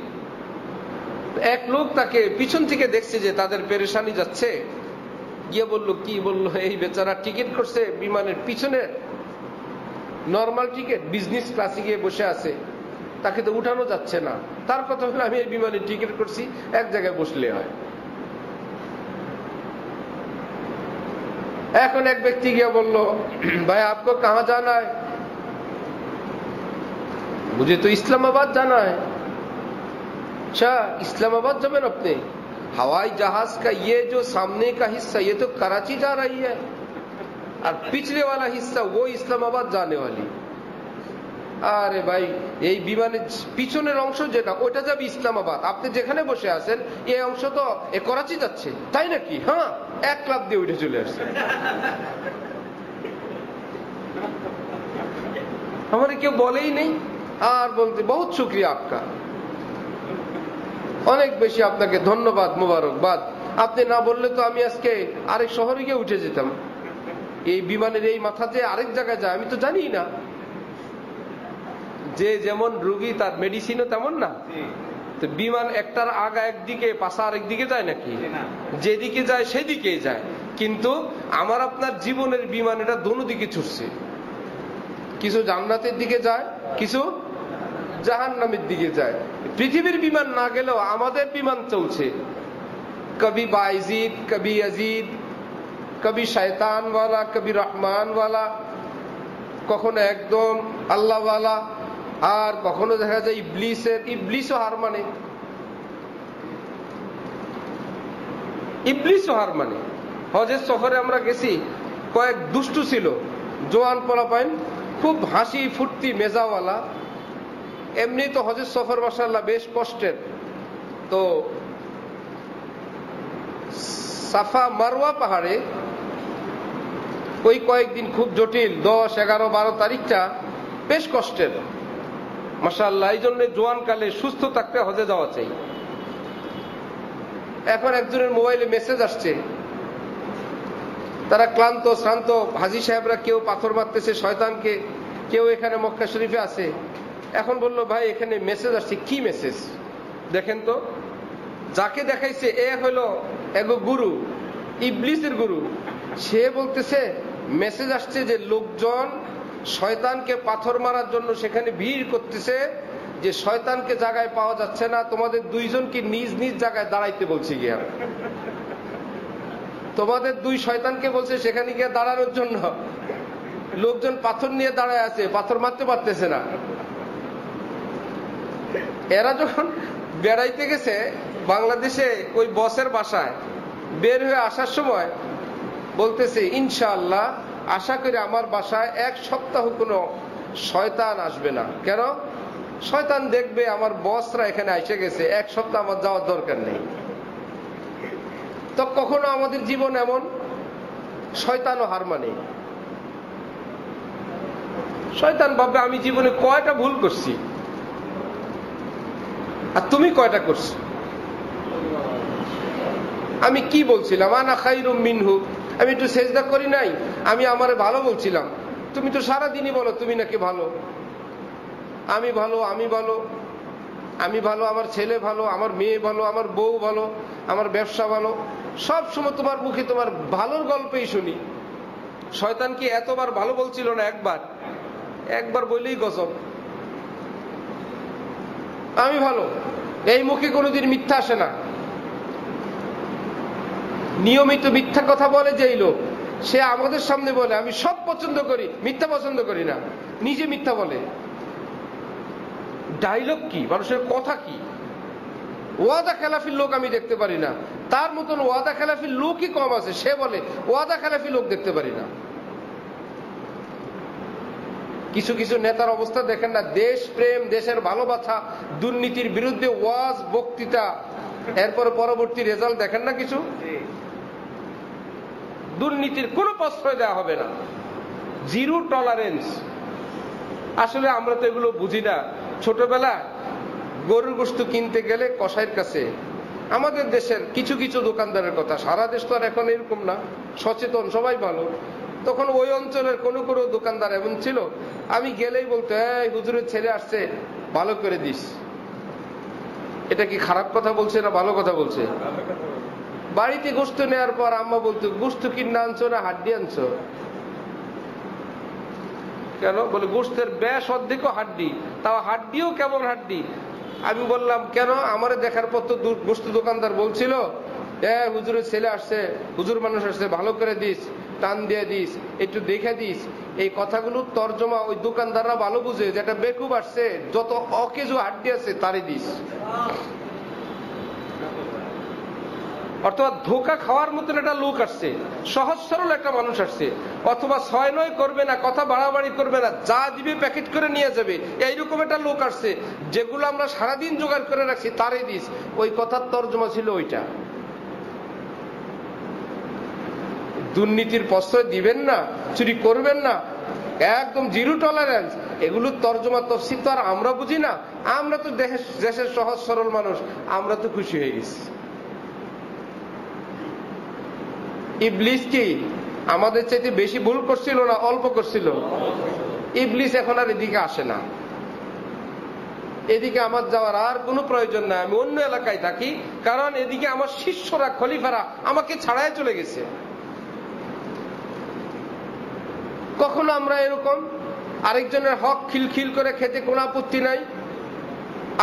এক লোক তাকে পিছন থেকে দেখছে যে তাদের পেরেশানি যাচ্ছে, গিয়ে বলল, কি বলল, এই বেচারা টিকিট করছে বিমানের পিছনে, নরমাল টিকিট, বিজনেস ক্লাসে গিয়ে বসে আছে, তাকে তো উঠানো যাচ্ছে না। তার কথা হলো, আমি এই বিমানে টিকিট করছি, এক জায়গায় বসলে হয়। এখন এক ব্যক্তি গিয়ে বলল, ভাই আপকো কাহা জানা है? मुझे तो इस्लामाबाद जाना है। अच्छा, इस्लामाबाद जाबेन अपने? हवाई जहाज का ये जो सामने का हिस्सा, ये तो कराची जा रही है, और पिछले वाला हिस्सा वो इस्लामाबाद जाने वाली। আরে ভাই, এই বিমানের পিছনের অংশ যেটা, ওটা যাবে ইসলামাবাদ, আপনি যেখানে বসে আছেন এই অংশ তো করাচি যাচ্ছে, তাই নাকি? হ্যাঁ, এক ক্লাব দিয়ে উঠে চলে আসছে। আমাদের কেউ বলেই নেই, আর বলতে বহুত শুকরিয়া আপকা, অনেক বেশি আপনাকে ধন্যবাদ, মুবারকবাদ। আপনি না বললে তো আমি আজকে আরেক শহরে গিয়ে উঠে যেতাম। এই বিমানের এই মাথা যে আরেক জায়গায় যায় আমি তো জানি না। যে যেমন রোগী তার মেডিসিনও তেমন না। তো বিমান একটার আগা একদিকে পাশা আরেক দিকে যায় নাকি? যেদিকে যায় সেদিকেই যায়। কিন্তু আমার আপনার জীবনের বিমান এটা দোনো দিকে ছুটছে, কিছু জান্নাতের দিকে যায়, কিছু জাহান্নামের দিকে যায়। পৃথিবীর বিমান না গেলেও আমাদের বিমান চলছে, কবি বাইজিদ, কবি ইয়াজিদ, কবি শয়তানওয়ালা, কবি রহমানওয়ালা, কখনো একদম আল্লাহওয়ালা, আর কখনো দেখা যায় ইবলিসও হার মানে, ইবলিসও হার মানে। হজের সফরে আমরা গেছি, কয়েক দুষ্টু ছিল, জোয়ান পোলাপাইন, খুব হাসি ফুর্তি মেজাওয়ালা। এমনি তো হজের সফর মাশাআল্লাহ বেশ কষ্টের। তো সাফা মারওয়া পাহাড়ে ওই কয়েকদিন খুব জটিল, 10, 11, 12 তারিখটা বেশ কষ্টের মাশাআল্লাহ। এই জন্য জোয়ানকালে সুস্থ থাকতে হজে যাওয়া চাই। এখন একজনের মোবাইলে মেসেজ আসছে, তারা ক্লান্ত শ্রান্ত হাজী সাহেবরা, কেউ পাথর মারতেছে শয়তানকে, কেউ এখানে মক্কা শরীফে আছে। এখন বলল ভাই এখানে মেসেজ আসছে, কি মেসেজ দেখেন তো। যাকে দেখাইছে এ হলো এগো গুরু, ইবলিসের গুরু। সে বলতেছে মেসেজ আসছে যে লোকজন শয়তানকে পাথর মারার জন্য সেখানে ভিড় করতেছে, যে শয়তানকে জায়গায় পাওয়া যাচ্ছে না, তোমাদের দুইজনকে নিজ নিজ জায়গায় দাঁড়াইতে বলছি গিয়া। তোমাদের দুই শয়তানকে বলছে সেখানে গিয়ে দাঁড়ানোর জন্য। লোকজন পাথর নিয়ে দাঁড়ায় আছে, পাথর মারতে পারতেছে না। এরা যখন বেড়াইতে গেছে বাংলাদেশে ওই বসের বাসায়, বের হয়ে আসার সময় বলতেছে ইনশাআল্লাহ আশা করি আমার বাসায় 1 সপ্তাহ কোনো শয়তান আসবে না। কেন? শয়তান দেখবে আমার বসরা এখানে এসে গেছে, 1 সপ্তাহ আমার যাওয়ার দরকার নেই। তো কখনো আমাদের জীবন এমন, শয়তানও হার মানে। শয়তান ভাববে আমি জীবনে কয়টা ভুল করছি, আর তুমি কয়টা করছো। আমি কি বলছিলাম, আনা খায়রুম মিনহু, আমি একটু সেজদা করি নাই, আমি আমারে ভালো বলছিলাম। তুমি তো সারাদিনই বলো তুমি নাকি ভালো, আমি ভালো, আমি ভালো, আমি ভালো, আমার ছেলে ভালো, আমার মেয়ে ভালো, আমার বউ ভালো, আমার ব্যবসা ভালো। সব সময় তোমার মুখে তোমার ভালোর গল্পই শুনি। শয়তান কি এতবার ভালো বলছিল না? একবার বললেই গজব। আমি ভালো, এই মুখে কোনোদিন মিথ্যা আসে না। নিয়মিত মিথ্যা কথা বলে যেই লোক, সে আমাদের সামনে বলে আমি সব পছন্দ করি, মিথ্যা পছন্দ করি না, নিজে মিথ্যা বলে। ডায়লগ কি, মানুষের কথা কি। ওয়াদা খেলাফির লোক আমি দেখতে পারি না, তার মতন ওয়াদা খেলাফির লোকই কম আছে। সে বলে ওয়াদা খেলাফি লোক দেখতে পারি না। কিছু কিছু নেতার অবস্থা দেখেন না, দেশ প্রেম, দেশের ভালোবাসা, দুর্নীতির বিরুদ্ধে ওয়াজ, বক্তৃতা, এরপর পরবর্তী রেজাল্ট দেখেন না কিছু। দুর্নীতির কোনো প্রশ্রয় দেওয়া হবে না, জিরো টলারেন্স। আসলে আমরা তো এগুলো বুঝি না। ছোটবেলা গরুর গোশত কিনতে গেলে কসাইয়ের কাছে, আমাদের দেশের কিছু কিছু দোকানদারের কথা, সারা দেশ তো আর এখন এরকম না, সচেতন সবাই ভালো। তখন ওই অঞ্চলের কোনো কোনো দোকানদার এমন ছিল, আমি গেলেই বলতো এই হুজুরের ছেলে আসছে, ভালো করে দিস। এটা কি খারাপ কথা বলছে না ভালো কথা বলছে? বাড়িতে গোশত নেওয়ার পর আম্মা বলতো গোশত কিনে আনছো না হাড্ডি আনছো? কেন? বলে গোশতের ব্যাস অর্ধেকও হাড্ডি, তাও হাড্ডিও কেমন হাড্ডি। আমি বললাম কেন? আমারে দেখার পর তো গোশত দোকানদার বলছিল হুজুরের ছেলে আসছে, হুজুর মানুষ আসছে, ভালো করে দিস, টান দিয়ে দিস, একটু দেখে দিস। এই কথাগুলো তর্জমা ওই দোকানদাররা ভালো বুঝে, যেটা বেকুব আসছে, যত অকেজো হাড্ডি আছে তারই দিস। অর্থাৎ ধোকা খাওয়ার মতন একটা লোক আসছে, সহজ সরল একটা মানুষ আসছে, অথবা 6-9 করবে না, কথা বাড়াবাড়ি করবে না, যা দিবে প্যাকেট করে নিয়ে যাবে, এইরকম একটা লোক আসছে, যেগুলো আমরা সারাদিন জোগাড় করে রাখছি তারই দিস। ওই কথার তর্জমা ছিল ওইটা। দুর্নীতির প্রশ্রয় দিবেন না, চুরি করবেন না, একদম জিরো টলারেন্স। এগুলোর তর্জমা তফসির তো আর আমরা বুঝি না। আমরা তো দেশের সহজ সরল মানুষ, আমরা তো খুশি হয়ে গেছি। ইবলিস কি আমাদের চাইতে বেশি ভুল করছিল না অল্প করছিল? ইবলিস এখন আর এদিকে আসে না। এদিকে আমার যাওয়ার আর কোনো প্রয়োজন নাই, আমি অন্য এলাকায় থাকি, কারণ এদিকে আমার শিষ্যরা খলিফারা আমাকে ছাড়াই চলে গেছে। কখনো আমরা এরকম আরেকজনের হক খিলখিল করে খেতে কোনো আপত্তি নাই,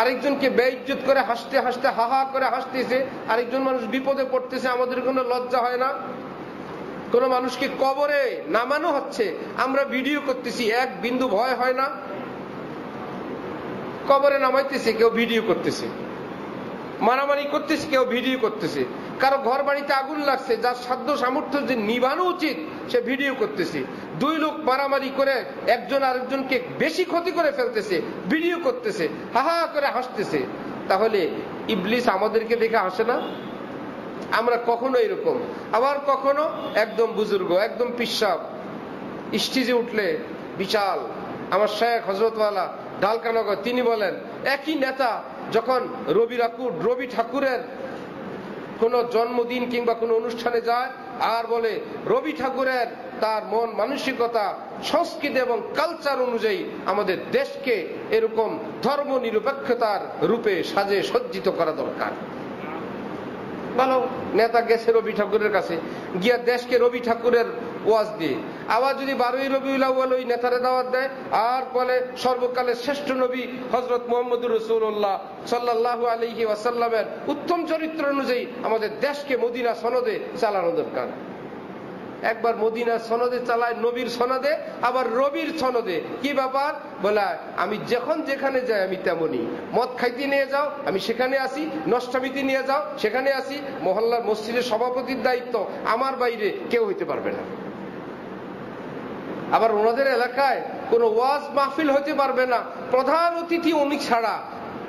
আরেকজনকে বেইজ্জত করে হাসতে হাসতে হাহা করে হাসতেছে, আরেকজন মানুষ বিপদে পড়তেছে, আমাদের কোনো লজ্জা হয় না? কোন মানুষকে কবরে নামানো হচ্ছে, আমরা ভিডিও করতেছি, এক বিন্দু ভয় হয় না? কবরে নামাইতেছে, কেউ ভিডিও করতেছে, মারামারি করতেছে, কেউ ভিডিও করতেছে, কারো ঘর বাড়িতে আগুন লাগছে, যার সাধ্য সামর্থ্য যে নিভানো উচিত সে ভিডিও করতেছে, দুই লোক মারামারি করে একজন আরেকজনকে বেশি ক্ষতি করে ফেলতেছে, ভিডিও করতেছে, হাহা করে হাসতেছে। তাহলে ইবলিস আমাদেরকে দেখে হাসে না? আমরা কখনো এরকম, আবার কখনো একদম বুজুর্গ, একদম পিসাব স্টেজে উঠলে বিশাল, আমার শেখ হযরতওয়ালা ঢালকানগর, তিনি বলেন একই নেতা যখন রবি ঠাকুরের কোন জন্মদিন কিংবা কোন অনুষ্ঠানে যায় আর বলে রবি ঠাকুরের তার মন মানসিকতা সংস্কৃতি এবং কালচার অনুযায়ী আমাদের দেশকে এরকম ধর্ম নিরপেক্ষতার রূপে সাজে সজ্জিত করা দরকার। ভালো নেতা গেছে রবি ঠাকুরের কাছে, গিয়া দেশকে রবি ঠাকুরের ওয়াজ দিয়ে, আবার যদি 12ই রবিউল আউয়াল ওই নেতারে দাওয়াত দেয় আর বলে সর্বকালের শ্রেষ্ঠ নবী হযরত মুহাম্মদুর রাসূলুল্লাহ সাল্লাল্লাহু আলাইহি ওয়াসাল্লামের উত্তম চরিত্র অনুযায়ী আমাদের দেশকে মদিনা সনদে চালানো দরকার। একবার মদিনা সনদে চালায়, নবীর সনদে, আবার রবির সনদে। কি ব্যাপার? বলে আমি যখন যেখানে যাই আমি তেমনই, মদ খাইতে নিয়ে যাও আমি সেখানে আসি, নষ্টামিতে নিয়ে যাও সেখানে আসি, মহল্লার মসজিদের সভাপতির দায়িত্ব আমার বাইরে কেউ হইতে পারবে না। আবার ওনাদের এলাকায় কোনো ওয়াজ মাহফিল হইতে পারবে না, প্রধান অতিথি উনি ছাড়া,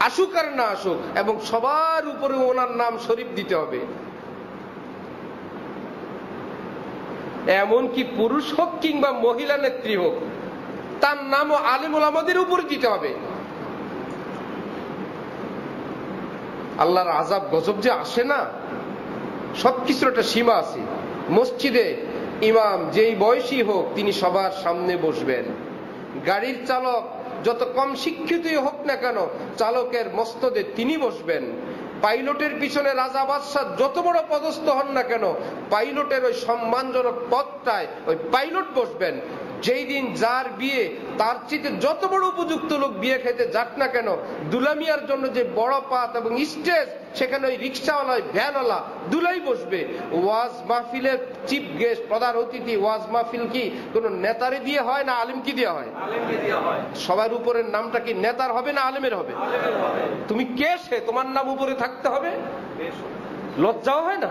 আসুক আর না আসুক, এবং সবার উপরে ওনার নাম শরীফ দিতে হবে। এমনকি পুরুষ হোক কিংবা মহিলা নেত্রী হোক, তার নামও আলেম ওলামাদের উপর দিতে হবে। আল্লাহর আযাব গজব যে আসে না, সবকিছুর একটা সীমা আছে। মসজিদে ইমাম যেই বয়সী হোক তিনি সবার সামনে বসবেন। গাড়ির চালক যত কম শিক্ষিতই হোক না কেন, চালকের মস্তদে তিনি বসবেন। পাইলটের পিছনে রাজা বাদশাহ যত বড় পদস্থ হন না কেন, পাইলটের ওই সম্মানজনক পদটায় ওই পাইলট বসবেন। যেই দিন যার বিয়ে, তার চেয়ে যত বড় উপযুক্ত লোক বিয়ে খেতে যাক না কেন, দুলামিয়ার জন্য যে বড় পাত এবং স্টেজ, সেখানে ওই রিক্সাওয়ালা ভ্যানওয়ালা দুলাই বসবে। ওয়াজ মাহফিলের চিফ গেস্ট, প্রধান অতিথি, ওয়াজ মাহফিল কি কোন নেতারে দিয়ে হয় না আলেম কি দিয়ে হয়? সবার উপরের নামটা কি নেতার হবে না আলেমের হবে? তুমি কে সে তোমার নাম উপরে থাকতে হবে? লজ্জাও হয় না?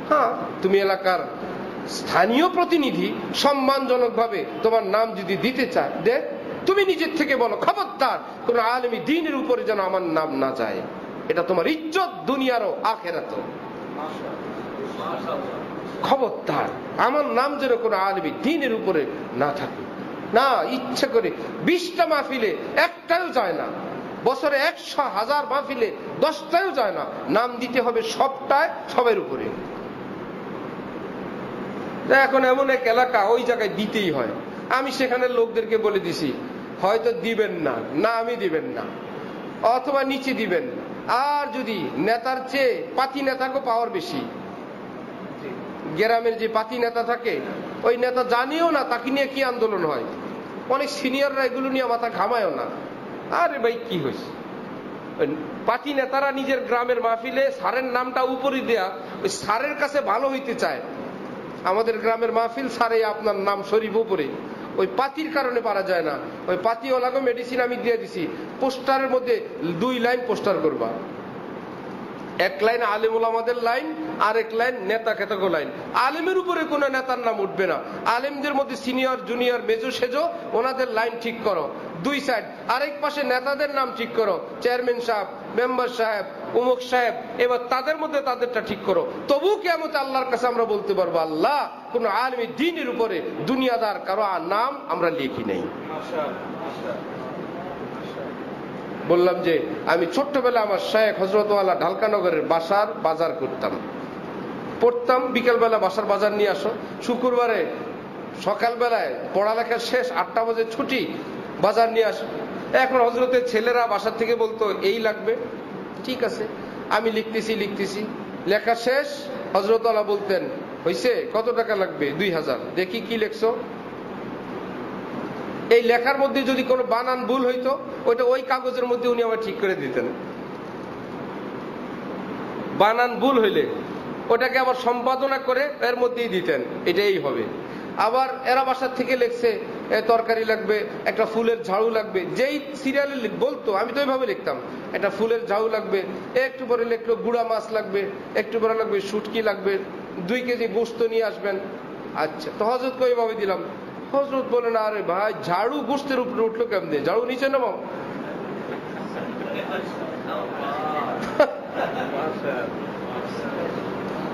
হ্যাঁ, তুমি এলাকার স্থানীয় প্রতিনিধি, সম্মানজনক ভাবে তোমার নাম যদি দিতে চায় দেখ, তুমি নিজের থেকে বলো খবরদার কোন আলেমি দ্বীনের উপরে যেন আমার নাম না যায়। এটা তোমার ইজ্জত দুনিয়ারও আখিরাতও। খবরদার আমার নাম যেন কোন আলেমি দ্বীনের উপরে না থাকে। না, ইচ্ছা করে 20টা মাহফিলে একটাও যায় না, বছরে 100,000 মাহফিলে 10টাও যায় না, নাম দিতে হবে সবটায় সবের উপরে। এখন এমন এক এলাকা, ওই জায়গায় দিতেই হয়। আমি সেখানে লোকদেরকে বলে দিছি, হয়তো দিবেন না, না আমি দিবেন না, অথবা নিচে দিবেন। আর যদি নেতার চেয়ে পাতি নেতাকে পাওয়ার বেশি, গ্রামের যে পাতি নেতা থাকে, ওই নেতা জানিও না তাকে নিয়ে কি আন্দোলন হয়। অনেক সিনিয়ররা এগুলো নিয়ে মাথা ঘামায়ও না। আরে ভাই কি হয়েছে, পাতি নেতারা নিজের গ্রামের মাহফিলে স্যারের নামটা উপরে দেয়া, ওই স্যারের কাছে ভালো হইতে চায়। আমাদের গ্রামের মাহফিল সারে আপনার নাম শরীফ উপরে, ওই পাতির কারণে পারা যায় না। ওই পাতিওয়ালাকে মেডিসিন আমি দিয়ে দিছি, পোস্টারের মধ্যে 2 লাইন পোস্টার করবা, এক লাইন আলেম ওলামাদের লাইন, আর এক লাইন নেতা খেতাগো লাইন। আলেমের উপরে কোন নেতার নাম উঠবে না। আলেমদের মধ্যে সিনিয়র জুনিয়র মেজো সেজো, ওনাদের লাইন ঠিক করো 2 সাইড। আরেক পাশে নেতাদের নাম ঠিক করো, চেয়ারম্যান সাহেব, মেম্বার সাহেব, অমুক সাহেব। এবার তাদের মধ্যে তাদেরটা ঠিক করো। তবু কিয়ামতে আল্লাহর কাছে আমরা বলতে পারবো, আল্লাহ কোন আলেমি দ্বীনের উপরে দুনিয়াদার কারো নাম আমরা লিখি নাই। বললাম যে আমি ছোট্টবেলা আমার শেখ হযরতওয়ালা ঢালকানগরের বাসার বাজার করতাম। পড়তাম, বিকেলবেলা বাসার বাজার নিয়ে আসো, শুক্রবারে সকালবেলায় পড়ালেখা শেষ, 8টা বাজে ছুটি, বাজার নিয়ে আসো। এখন হজরতের ছেলেরা বাসার থেকে বলতো এই লাগবে, ঠিক আছে আমি লিখতেছি, লেখা শেষ, হজরতওয়ালা বলতেন হইছে, কত টাকা লাগবে? 2000। দেখি কি লেখছো। এই লেখার মধ্যে যদি কোনো বানান ভুল হইতো, ওইটা ওই কাগজের মধ্যে উনি আবার ঠিক করে দিতেন। বানান ভুল হইলে ওটাকে আবার সম্পাদনা করে এর মধ্যেই দিতেন, এটাই হবে। আবার এরা বাসার থেকে লিখছে তরকারি লাগবে, একটা ফুলের ঝাড়ু লাগবে, যেই সিরিয়ালে বলতো আমি তো ওইভাবে লিখতাম, একটা ফুলের ঝাড়ু লাগবে, একটু পরে লিখলো গুড়া মাছ লাগবে, একটু পরে লাগবে শুটকি লাগবে, 2 কেজি গোস্ত নিয়ে আসবেন। আচ্ছা, তো হজরতকে ওইভাবে দিলাম। হজরত বলেন আরে ভাই ঝাড়ু গোস্তের উপরে উঠলো কেমনে, ঝাড়ু নিচে নামাও।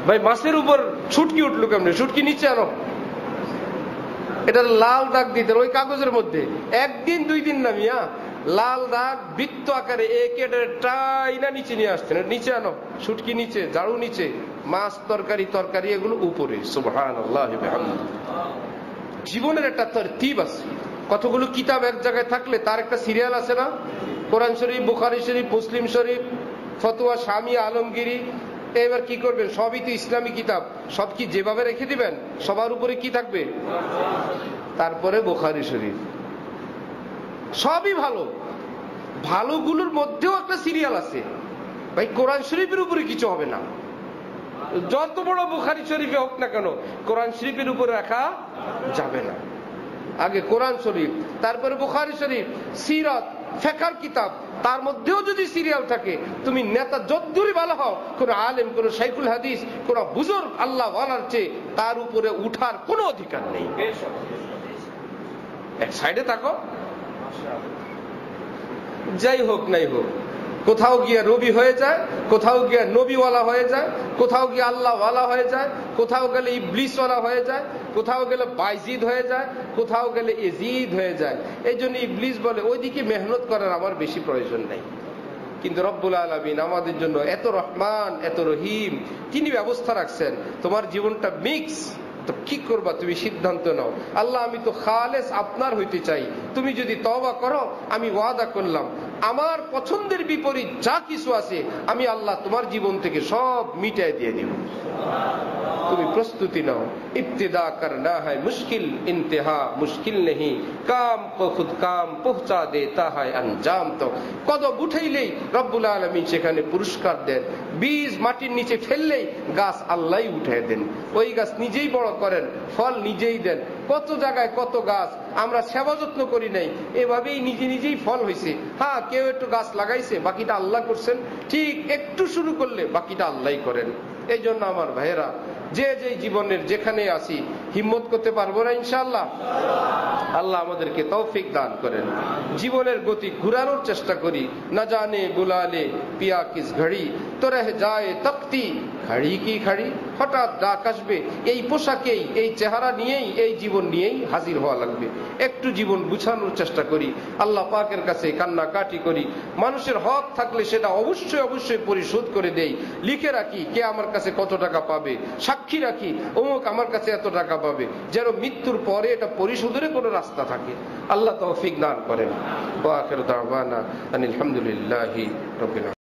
ভাই মাছের উপর শুটকি উঠলো কেমনে, শুটকি নিচে আনো। এটা লাল দাগ দিতেন ওই কাগজের মধ্যে, 1 দিন 2 দিন না মিয়া, লাল দাগ বৃত্ত আকারে একেটে টাইনা নিচে নিয়ে আসতেন, নিচে আনো, শুটকি নিচে, ঝাড়ু নিচে, মাছ তরকারি এগুলো উপরে। সুবহানাল্লাহ। জীবনের একটা তরতিব আছে। কতগুলো কিতাব এক জায়গায় থাকলে তার একটা সিরিয়াল আছে না? কোরআন শরীফ, বুখারী শরীফ, মুসলিম শরীফ, ফতোয়া শামী, আলমগিরি, এবার কি করবেন? সবই তো ইসলামী কিতাব, সব কি যেভাবে রেখে দিবেন? সবার উপরে কি থাকবে? তারপরে বুখারী শরীফ, সবই ভালো, ভালোগুলোর মধ্যেও একটা সিরিয়াল আছে। ভাই কোরআন শরীফের উপরে কিছু হবে না, যত বড় বুখারী শরীফে হোক না কেন, কোরআন শরীফের উপরে রাখা যাবে না। আগে কোরআন শরীফ, তারপরে বুখারী শরীফ, সিরাত, ফিকহের কিতাব, তার মধ্যেও যদি সিরিয়াল থাকে, তুমি নেতা যদ্দূরই ভালো হও, কোন আলেম, কোন শাইখুল হাদিস, কোন বুজুর্গ আল্লাহ ওয়ালার চেয়ে তার উপরে উঠার কোনো অধিকার নেই। এক সাইডে থাকো। যাই হোক নাই হোক, কোথাও গিয়ে নবী হয়ে যায়, কোথাও গিয়ে নবীওয়ালা হয়ে যায়, কোথাও গিয়ে আল্লাহওয়ালা হয়ে যায়, কোথাও গেলে ইবলিসওয়ালা হয়ে যায়, কোথাও গেলে বাইজিদ হয়ে যায়, কোথাও গেলে এজিদ হয়ে যায়। এই জন্য ইবলিস বলে ওইদিকে মেহনত করার আমার বেশি প্রয়োজন নাই। কিন্তু রব্বুল আলামিন আমাদের জন্য এত রহমান, এত রহিম, তিনি ব্যবস্থা রাখছেন। তোমার জীবনটা মিক্স, তো কি করবা তুমি সিদ্ধান্ত নাও। আল্লাহ আমি তো খালেস আপনার হইতে চাই, তুমি যদি তওবা করো আমি ওয়াদা করলাম আমার পছন্দের বিপরীত যা কিছু আছে আমি আল্লাহ তোমার জীবন থেকে সব মিটাই দিয়ে দিব। তুমি প্রস্তুতি নাও। ইবতিদা করনা হয় মুশকিল, ইন্তেহা মুশকিল নেই, কাম কো খুদ কাম পৌঁছা দেতা হয় আঞ্জাম। তো কদম উঠাইলেই রব্বুল আলামিন সেখানে পুরস্কার দেন। বীজ মাটির নিচে ফেললেই গাছ আল্লাহই উঠায় দেন। ওই গাছ নিজেই বড় করেন, ফল নিজেই দেন। কত জায়গায় কত গাছ আমরা সেবা যত্ন করি নাই, এভাবেই নিজেই ফল হয়েছে। হ্যাঁ, কেউ একটু গাছ লাগাইছে, বাকিটা আল্লাহ করছেন। ঠিক একটু শুরু করলে বাকিটা আল্লাহই করেন। এই জন্য আমার ভাইয়েরা, যে যে জীবনের যেখানে আসি হিম্মত করতে পারবো না ইনশাআল্লাহ? আল্লাহ আমাদেরকে তৌফিক দান করেন। জীবনের গতি ঘুরানোর চেষ্টা করি। না জানে বুলালে পিয়া কিস ঘড়ি, তো রহ যায় তক্তি খাড়ি কি খাড়ি। হঠাৎ ডাক আসবে, এই পোশাকেই, এই চেহারা নিয়েই, এই জীবন নিয়েই হাজির হওয়া লাগবে। একটু জীবন গুছানোর চেষ্টা করি, আল্লাহ পাকের কাছে কান্নাকাটি করি। মানুষের হক থাকলে সেটা অবশ্যই পরিশোধ করে দেই। লিখে রাখি কে আমার কাছে কত টাকা পাবে, সাক্ষী রাখি অমুক আমার কাছে এত টাকা পাবে, যেন মৃত্যুর পরে এটা পরিশোধের কোনো রাস্তা থাকে। আল্লাহ তৌফিক দান করেন। ওয়া আখিরু দাওয়ানা আনিল হামদুলিল্লাহি রাব্বিল আলামিন।